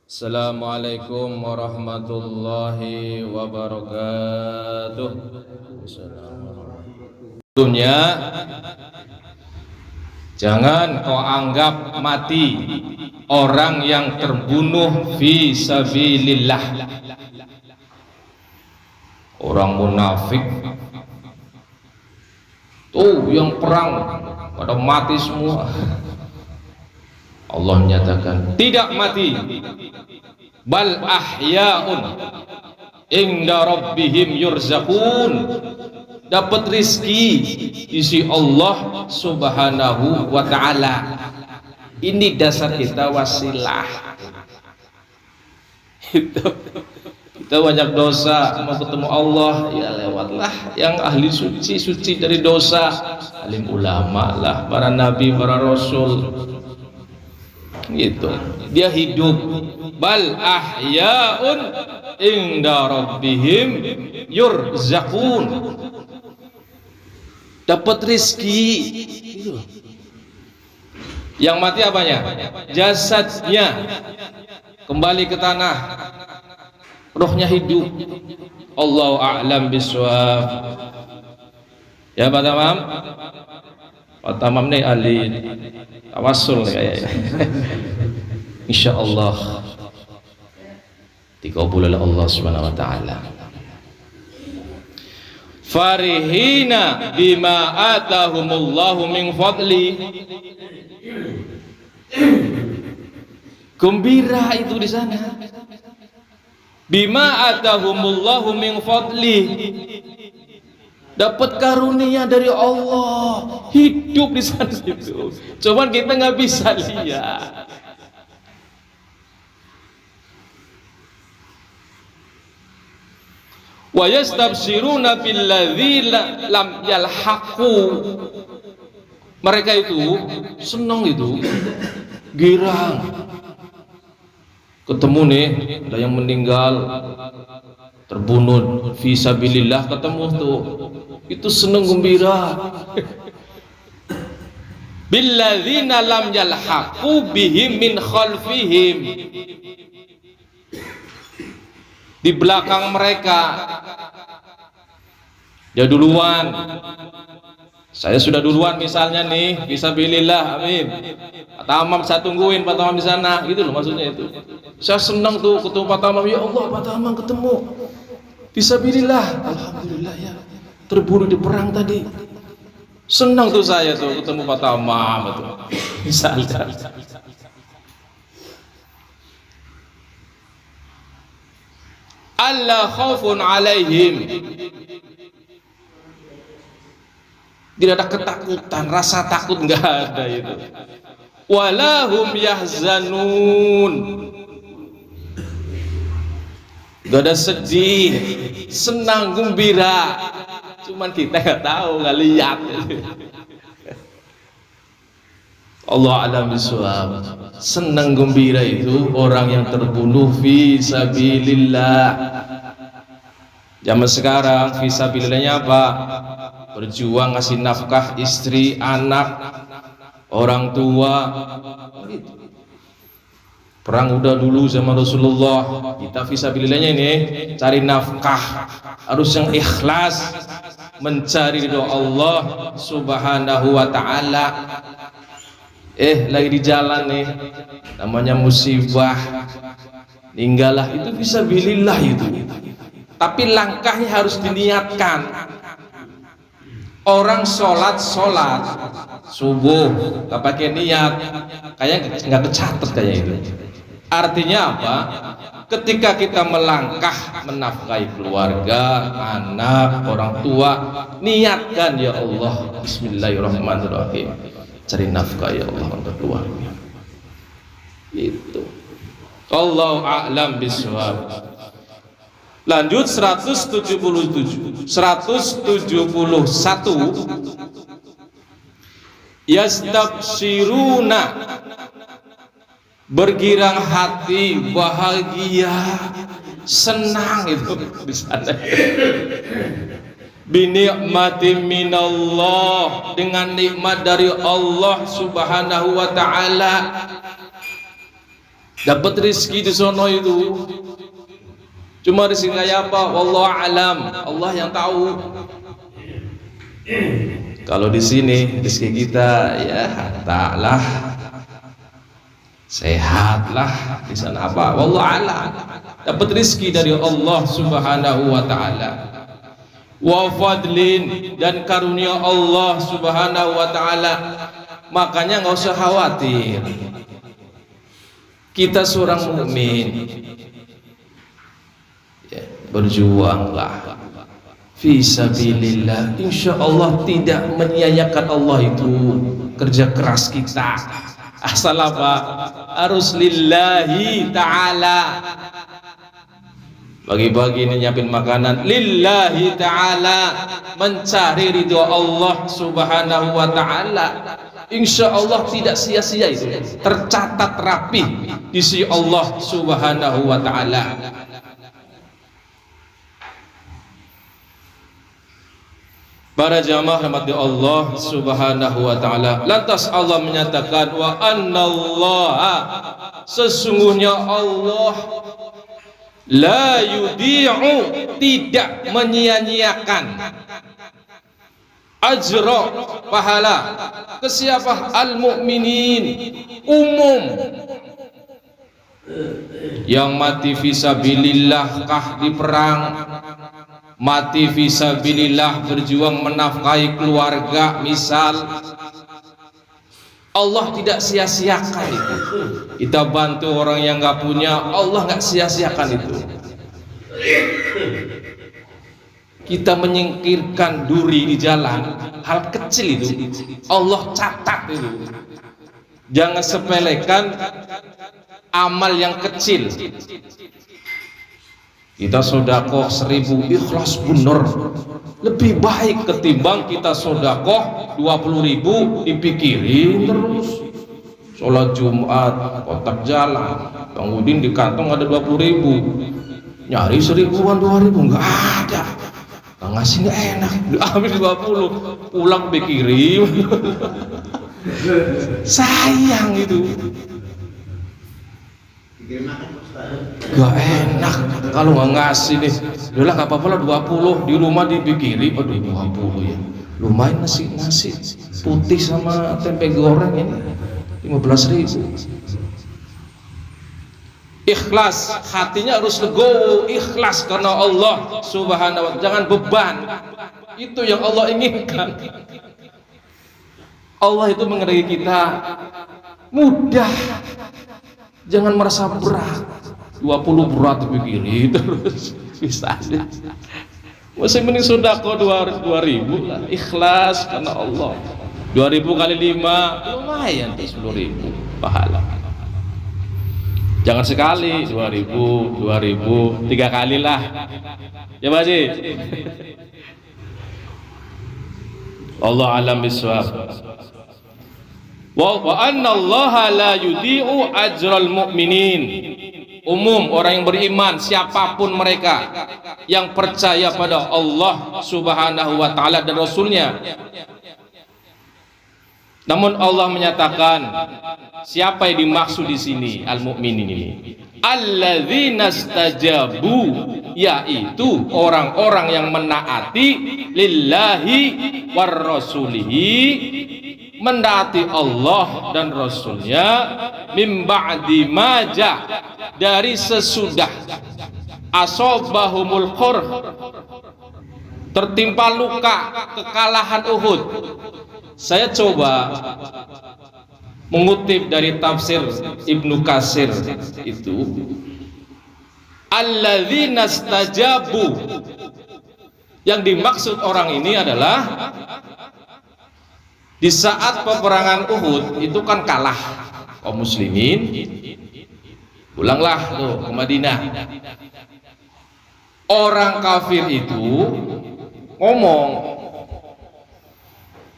Assalamualaikum warahmatullahi wabarakatuh. Dunia, jangan kau anggap mati orang yang terbunuh fi sabilillah. Orang munafik tuh yang perang pada mati semua. Allah menyatakan tidak mati, bal ahya'un inda rabbihim yurzaqun, dapat rizki isi Allah subhanahu wa ta'ala. Ini dasar kita wasilah. Kita banyak dosa, mau ketemu Allah ya lewatlah yang ahli suci dari dosa, alim ulama lah, para nabi, para rasul gitu. Dia hidup, bal ahya'un inda rabbihim yurzaqun, dapat rizki. Yang mati apanya? Jasadnya kembali ke tanah, rohnya hidup. Allahu a'lam bishawab. Ya Pak Tamam, Pak Tamam nih ahli tawassul kayaknya. Insyaallah dikabul oleh Allah Subhanahu wa taala. Farihina bima atahumullahu min fadli, gembira itu di sana. Bima atahumullahu min fadli, dapat karunia dari Allah, hidup di sana itu. Cuman kita nggak bisa lihat. Wa yastabshiruna billadzi lam yalhaqu, mereka itu senang itu, girang ketemu nih ada yang meninggal, terbunuh fi sabilillah, ketemu tuh, itu senang gembira. Billadzina lam yalhaqu bihim min khalfihim, di belakang mereka. Dia duluan, saya sudah duluan misalnya nih, fisabilillah, amin. Pak Tamam saya tungguin Pak Tamam di sana, gitu loh maksudnya itu. Saya senang tuh ketemu Pak Tamam, ya Allah Pak Tamam ketemu fisabilillah, alhamdulillah ya, terbunuh di perang tadi. Senang tuh saya tuh ketemu Pak Tamam itu. Misalnya. Allah khaufun alaihim, tidak ada ketakutan, rasa takut nggak ada itu. Walahum yahzanun, nggak ada sedih, senang gembira. Cuman kita nggak tahu, nggak lihat. Allah alam bishawab. Senang gembira itu orang yang terbunuh fi sabilillah. Zaman sekarang fi sabilillahnya apa? Berjuang ngasih nafkah istri, anak, orang tua. Perang udah dulu zaman Rasulullah. Kita fi sabilillahnya ini cari nafkah, harus yang ikhlas, mencari ridho Allah subhanahu wa ta'ala. Lagi di jalan nih, namanya musibah, tinggallah, itu fisabilillah itu. Tapi langkahnya harus diniatkan. Orang sholat subuh nggak pakai niat, kayaknya nggak kecatat kayak itu. Artinya apa? Ketika kita melangkah menafkahi keluarga, anak, orang tua, niatkan ya Allah, bismillahirrahmanirrahim, cari nafkah ya Allah untuk keluarga. Itu. Allahu a'lam bishawab. Lanjut 177, 171. Yastabshiruna, bergirang hati, bahagia, senang itu di sana. Binikmati minallah, dengan nikmat dari Allah subhanahu wa ta'ala. dapat rezeki di sono itu. Cuma rezeki kayak apa? Wallahu alam, Allah yang tahu. Kalau di sini rezeki kita ya taklah, sehatlah, di sana apa? Wallahu alam. Dapat rezeki dari Allah Subhanahu wa taala. Wa fadlin, dan karunia Allah Subhanahu wa taala. Makanya nggak usah khawatir. Kita seorang mukmin, ya, berjuanglah fi sabilillah. Insya Allah tidak menyia-nyiakan Allah itu kerja keras kita. Asal apa? Harus lillahi ta'ala. Bagi-bagi ini nyiapin makanan lillahi ta'ala, mencari ridho Allah Subhanahu wa ta'ala. Insya Allah tidak sia-sia itu, tercatat rapi di sisi Allah Subhanahu wa ta'ala. Para jamaah rahmati Allah Subhanahu wa ta'ala. Lantas Allah menyatakan wa annallaha, sesungguhnya Allah la yudi'u, tidak menyia-nyiakan ajra, pahala ke siapa? Al-mu'minin, umum yang mati fisabilillah kah di perang, mati fisabilillah berjuang menafkahi keluarga misal, Allah tidak sia-siakan itu. Kita bantu orang yang nggak punya, Allah nggak sia-siakan itu. Kita menyingkirkan duri di jalan, hal kecil itu Allah catat itu. Jangan sepelekan amal yang kecil. Kita sodakoh 1000 ikhlas bener, lebih baik ketimbang kita sodakoh 20.000 dipikirin terus. Sholat Jumat kotak jalan, Bang Udin di kantong ada 20.000, nyari 1000-an 2.000 nggak ada. Ngasih nggak enak, ambil 20, pulang pikirin. Sayang itu. Gak enak kalau nggak ngasih nih. Udah nggak apa-apa lah 20, di rumah dipikirin. Aduh 20 ya, lumayan nasi putih sama tempe goreng ini 15.000. Ikhlas, hatinya harus legowo, ikhlas karena Allah Subhanahu wa ta'ala. Jangan beban, itu yang Allah inginkan. Allah itu menghargai kita mudah, jangan merasa berat. 20 berat dipikirin terus, bisa aja. Masih mending sedekah 2.000 lah, ikhlas karena Allah. 2.000 kali 5 lumayan, 10.000 pahala. Jangan sekali 2.000, 3 kali lah. Ya Pak Haji. Allah alam bisawab. Wa anna Allah la yudi'u ajral mu'minin. Umum orang yang beriman, siapapun mereka yang percaya pada Allah Subhanahu wa ta'ala dan Rasulnya. Namun Allah menyatakan siapa yang dimaksud di sini al-mu'minin ini? Alladzina stajabu, yaitu orang-orang yang menaati lillahi war rasulihi, mendaati Allah dan Rasulnya, mim ba'di maja, dari sesudah asobahumul qurh, tertimpa luka, kekalahan Uhud. Saya coba mengutip dari tafsir Ibnu Katsir itu, alladzina stajabu, yang dimaksud orang ini adalah di saat peperangan Uhud itu kan kalah kaum muslimin, pulanglah tuh ke Madinah. Orang kafir itu ngomong,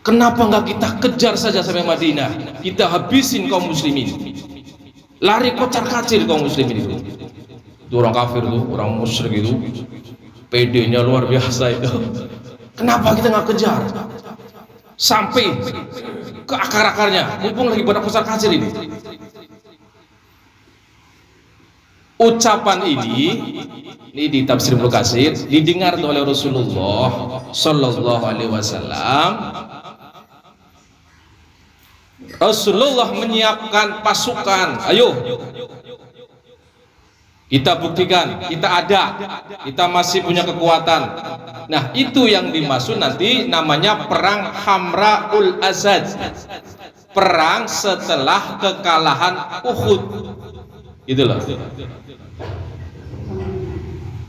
kenapa nggak kita kejar saja sampai Madinah, kita habisin kaum muslimin, lari kocar-kacir kaum muslimin itu. Itu orang kafir tuh, orang musyrik itu, PD-nya luar biasa itu. Kenapa kita nggak kejar sampai ke akar-akarnya, mumpung lagi pada kocar-kacir ini. Ucapan ini di tafsir Ibnu Katsir didengar oleh Rasulullah Sallallahu Alaihi Wasallam. Rasulullah menyiapkan pasukan, ayo kita buktikan kita ada, kita masih punya kekuatan. Nah, itu yang dimaksud nanti namanya perang Hamraul Asad, perang setelah kekalahan Uhud, gitu loh.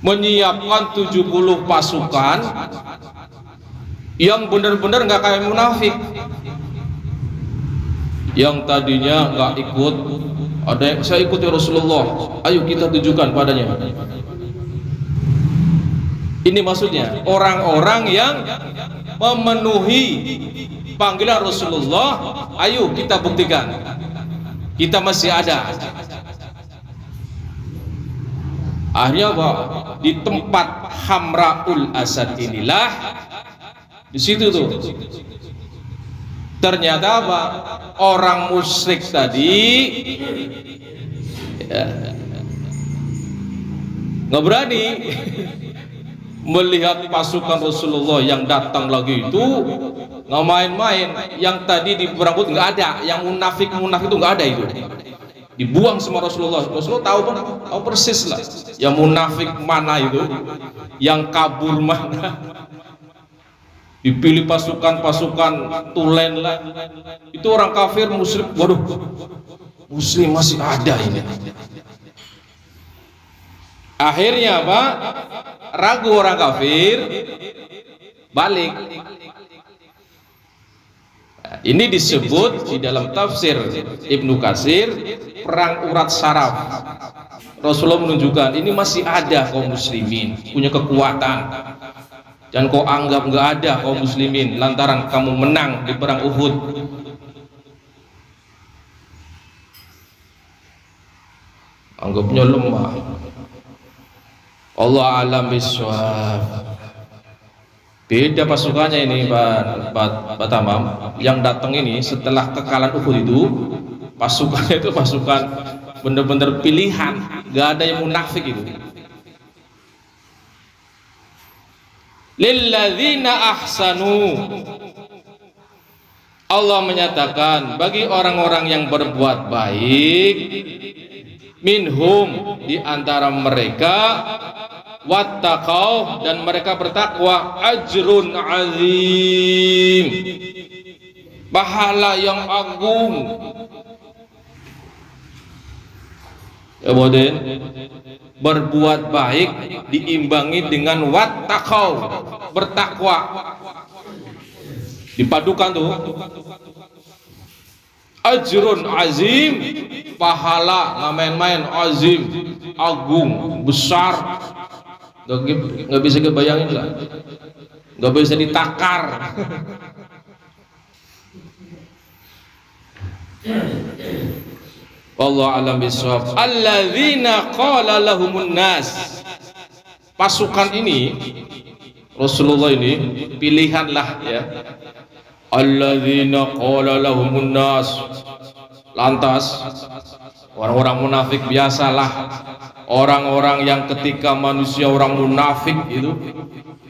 Menyiapkan 70 pasukan yang benar-benar nggak kayak munafik, yang tadinya nggak ikut, ada yang saya ikut ya Rasulullah, ayo kita tunjukkan padanya. Ini maksudnya orang-orang yang memenuhi panggilan Rasulullah, ayo kita buktikan kita masih ada. Akhirnya di tempat Hamraul Asad inilah, di situ tuh ternyata apa, orang musyrik tadi ya, nggak berani melihat pasukan Rasulullah yang datang lagi itu, nggak main-main. Yang tadi di perang Uhud nggak ada, yang munafik itu nggak ada, itu dibuang semua Rasulullah. Rasulullah tahu persis lah yang munafik mana itu, yang kabur mana. Dipilih pasukan tulen lah, itu orang kafir musyrik. Waduh, muslim masih ada ini. Akhirnya apa, ragu orang kafir, balik. Nah, ini disebut di dalam tafsir Ibnu Katsir perang urat saraf. Rasulullah menunjukkan ini masih ada kaum muslimin punya kekuatan. Dan kau anggap nggak ada kaum muslimin lantaran kamu menang di perang Uhud. Anggapnya lemah. Allah alam biswab. Beda pasukannya ini Pak Tamam. Yang datang ini setelah kekalahan Uhud itu, pasukannya itu pasukan bener-bener pilihan, nggak ada yang munafik itu. Lilladzina ahsanu, Allah menyatakan bagi orang-orang yang berbuat baik, minhum, di antara mereka, wattaqau, dan mereka bertakwa, ajrun azim, pahala yang agung. Ya boden, berbuat baik diimbangi dengan wattaqau, bertakwa, dipadukan tuh. Ajrun azim, pahala nggak main-main, azim, agung, besar, nggak bisa kebayangin lah, nggak bisa ditakar. Wallahu a'lam bishawab. Alladzina qala lahumun nas, pasukan ini Rasulullah ini pilihanlah ya. Alladzina qala lahumun nas, lantas orang-orang munafik biasalah, orang-orang yang ketika manusia orang munafik itu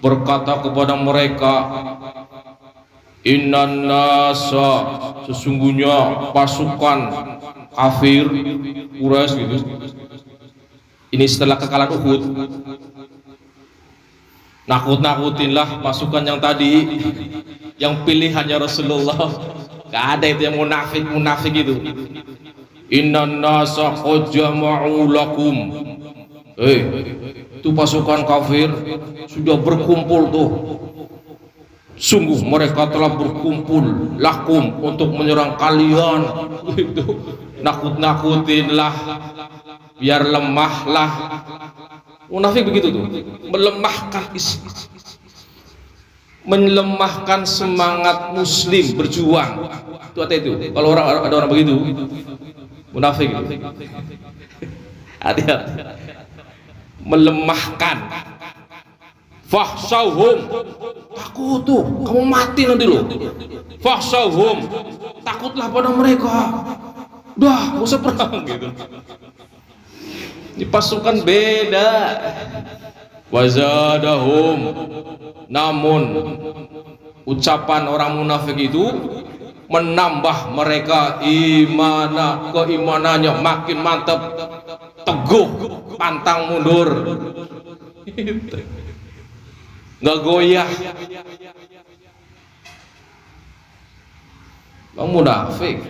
berkata kepada mereka, innan nasa, sesungguhnya pasukan kafir Quraisy gitu. Ini setelah kekalahan Uhud, nakut-nakutinlah pasukan yang tadi, yang pilihannya Rasulullah. Gak ada itu yang munafik itu. Innan nasa qad jama'u lakum, itu pasukan kafir sudah berkumpul tuh. Sungguh mereka telah berkumpul lakum, untuk menyerang kalian. Itu nakut-nakutinlah biar lemahlah. Munafik begitu tuh, melemahkan melemahkan semangat muslim berjuang. Itu ada itu. Kalau ada orang begitu, munafik. Hati-hati. Melemahkan. Fahsauhum, takut tuh kamu mati nanti lo. Fahsauhum, takutlah pada mereka. Dah, gak usah perang gitu. Ini pasukan beda. Wazadahum, namun ucapan orang munafik itu menambah mereka keimanannya makin mantap, teguh, pantang mundur, nggak goyah. Bang munafik,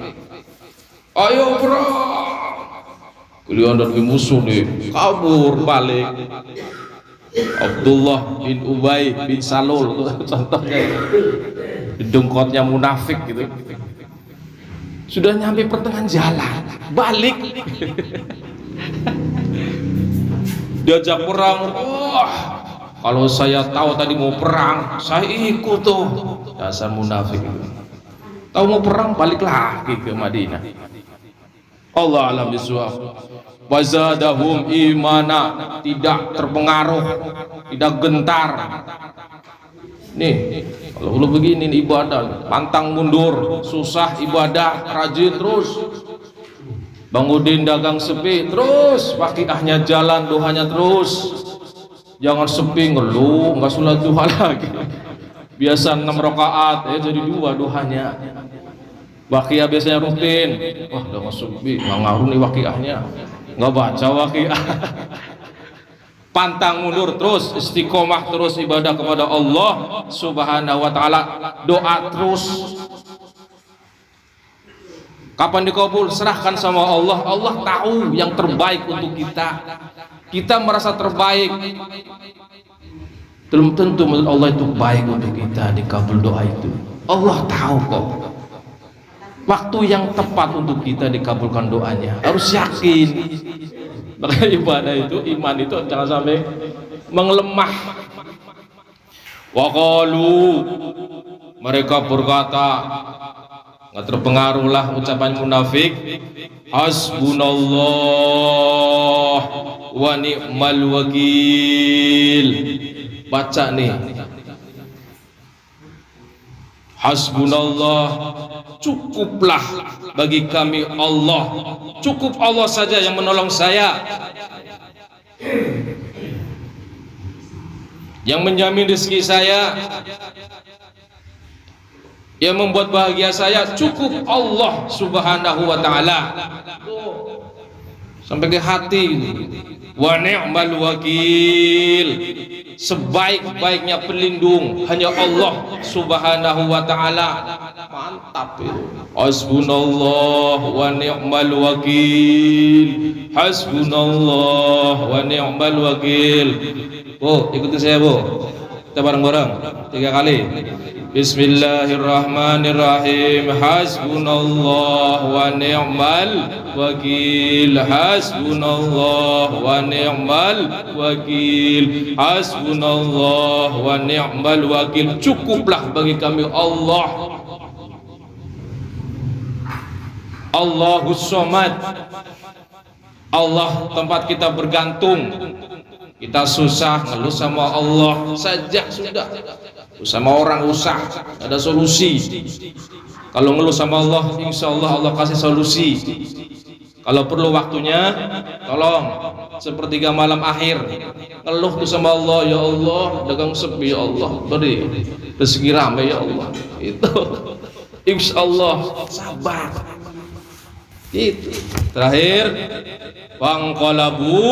ayo bro, kalian dari musuh nih, kabur balik. Abdullah bin Ubay bin Salul contohnya, dengkotnya munafik gitu. Sudah nyampe pertengahan jalan, balik. Diajak perang, wah, kalau saya tahu tadi mau perang, saya ikut tuh. Dasar munafik itu. Tahu mau perang, balik lagi ke Madinah. Allah alam bisawab. Wazadahum imana, tidak terpengaruh, tidak gentar. Nih, kalau lu begini nih, ibadah, pantang mundur, susah ibadah, rajin terus. Bang Udin dagang sepi terus, waqiahnya jalan, doanya terus. Jangan sepi ngeluh, nggak sholat duha lagi. Biasa 6 rakaat, jadi 2 duhanya. Waqiah biasanya rutin. Wah, udah masuk sepi, nggak ngaruh nih waqiahnya. Nggak baca waqiah. Pantang mundur terus, istiqomah terus ibadah kepada Allah Subhanahu wa taala, doa terus. Kapan dikabul? Serahkan sama Allah. Allah tahu yang terbaik untuk kita. Kita merasa terbaik, belum tentu menurut Allah itu baik untuk kita dikabul doa itu. Allah tahu kok waktu yang tepat untuk kita dikabulkan doanya, harus yakin. Makanya ibadah itu, iman itu jangan sampai mengelemah. Wa qalu, mereka berkata, nggak terpengaruhlah ucapan munafik, hasbunallah wa ni'mal wakil. Baca nih, hasbunallah, cukuplah bagi kami Allah, cukup Allah saja yang menolong saya, yang menjamin rezeki saya, yang membuat bahagia saya, cukup Allah Subhanahu wa ta'ala. Sampai ke hati. Wa ni'mal wakil, sebaik-baiknya pelindung hanya Allah Subhanahu wa ta'ala. Mantap itu. Hasbunallah wa ni'mal wakil, hasbunallah wa ni'mal wakil. Bu, ikuti saya bu, kita bareng-bareng 3 kali. Bismillahirrahmanirrahim. Hasbunallah wa ni'mal wakil, hasbunallah wa ni'mal wakil, hasbunallah wa ni'mal wakil. Cukuplah bagi kami Allah. Allahus Somad, Allah tempat kita bergantung. Kita susah, ngeluh sama Allah saja sudah. Sama orang usah, ada solusi. Kalau ngeluh sama Allah, insya Allah Allah kasih solusi. Kalau perlu waktunya, tolong sepertiga malam akhir ngeluh tuh sama Allah, ya Allah dagang sepi, ya Allah beri rezeki ramai, ya Allah. Itu insya Allah sabar. Itu terakhir, pangqalabu,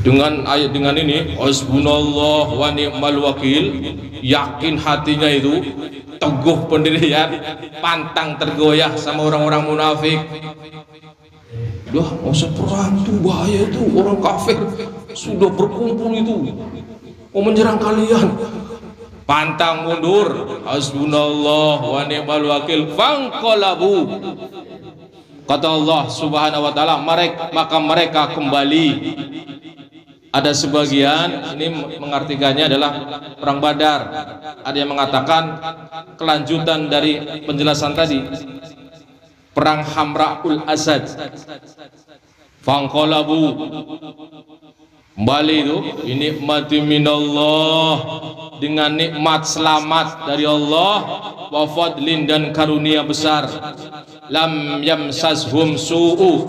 dengan ayat, dengan ini hasbunallah wa ni'mal wakil, yakin hatinya itu, teguh pendirian, pantang tergoyah sama orang-orang munafik. Dah masa perang itu bahaya itu, orang kafir sudah berkumpul itu mau menyerang kalian, pantang mundur. Hasbunallah wa ni'mal wakil, fangqalabu, kata Allah Subhanahu wa ta'ala, maka mereka kembali. Ada sebagian ini mengartikannya adalah perang Badar. Ada yang mengatakan kelanjutan dari penjelasan tadi, perang Hamra'ul Asad. Fangqalabu, kembali itu, ini nikmati minallah, dengan nikmat selamat dari Allah, wa fadlin, dan karunia besar. Lam yamsashum su'u,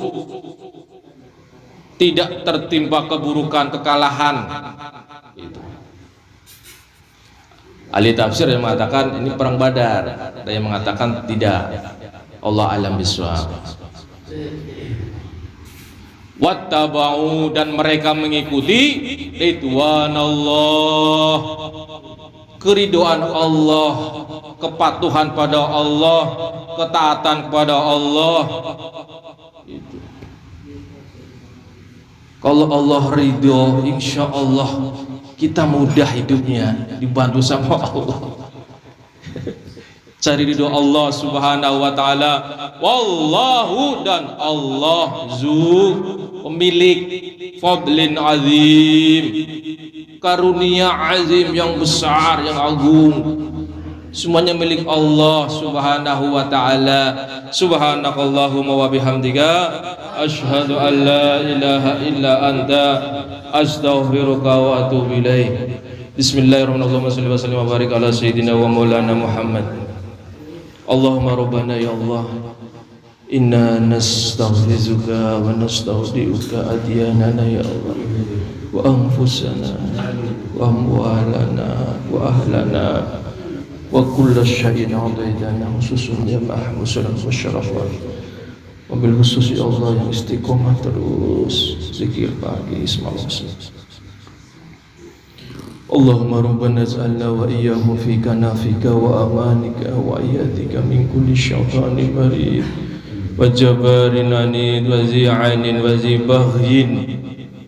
tidak tertimpa keburukan, kekalahan. Itu. Ahli tafsir yang mengatakan ini perang Badar, ada yang mengatakan tidak. Allah alam biswab. Wattaba'u, dan mereka mengikuti ridwanallah, keridhaan Allah, kepatuhan pada Allah, ketaatan kepada Allah. Itu. Kalau Allah ridho, insya Allah kita mudah hidupnya, dibantu sama Allah. Cari ridho Allah subhanahu wa ta'ala. Wallahu, dan Allah zu, pemilik fadlin azim, karunia azim yang besar, yang agung. Semuanya milik Allah subhanahu wa ta'ala. Subhanakallahumma wa bihamdika asyhadu an la ilaha illa anta astaghfiruka wa atubu ilaik. Bismillahirrahmanirrahim. Sallallahu alaihi wa barik ala sayyidina wa maulana Muhammad. Allahumma rabbana ya Allah, inna nastaghfiruka wa nastaudiuka adyanana ya Allah, wa anfusana wa amwalana wa ahlana wa kulla syai'in adaidana, khususun ya mahmusulan wa syarafan. Wabil khusus ya Allah yang istiqomah terus zikir pagi semalam. Allahumma rabbana ij'alna wa iyyahu fi kanafika wa amanika wa iyadika min kulli syaitanin marid wa jabarin anid wa zi'anin wa zibaghin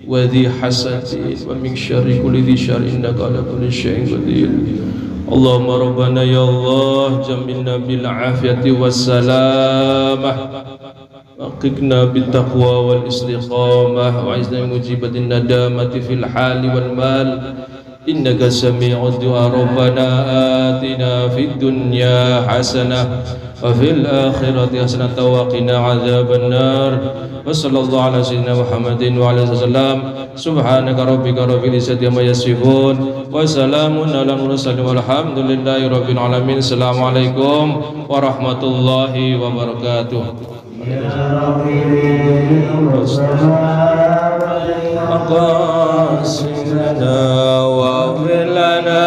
wa dhi hasadin wa min syarri kulli dhi syarrin innaka ala kulli syai'in qadir. Allahumma rabbana ya Allah jamilna bil afiyati was salamah, waqiqna bit taqwa wal istiqamah, wa izna mujibatin nadamati fil hali wal mal. Innaka sami'ud du'a. Rabbana atina fid dunya hasanah wa fil akhirati hasanah wa qina adzaban nar. Wa sallallahu ala sayyidina Muhammadin wa ala sallam. Subhanaka rabbika rabbil izzati amma yasifun wa salamun ala mursalin walhamdulillahi rabbil alamin. Assalamualaikum warahmatullahi wabarakatuh. أقاسم لنا واغفر لنا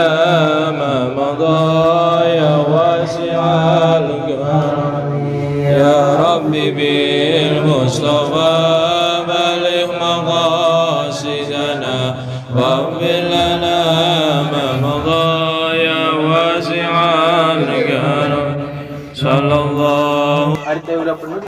ما مضى يا واسع الكرم يا ربي بالمصطفى بلغ مقاصدنا واغفر لنا ما مضى يا واسع الكرم صلى الله.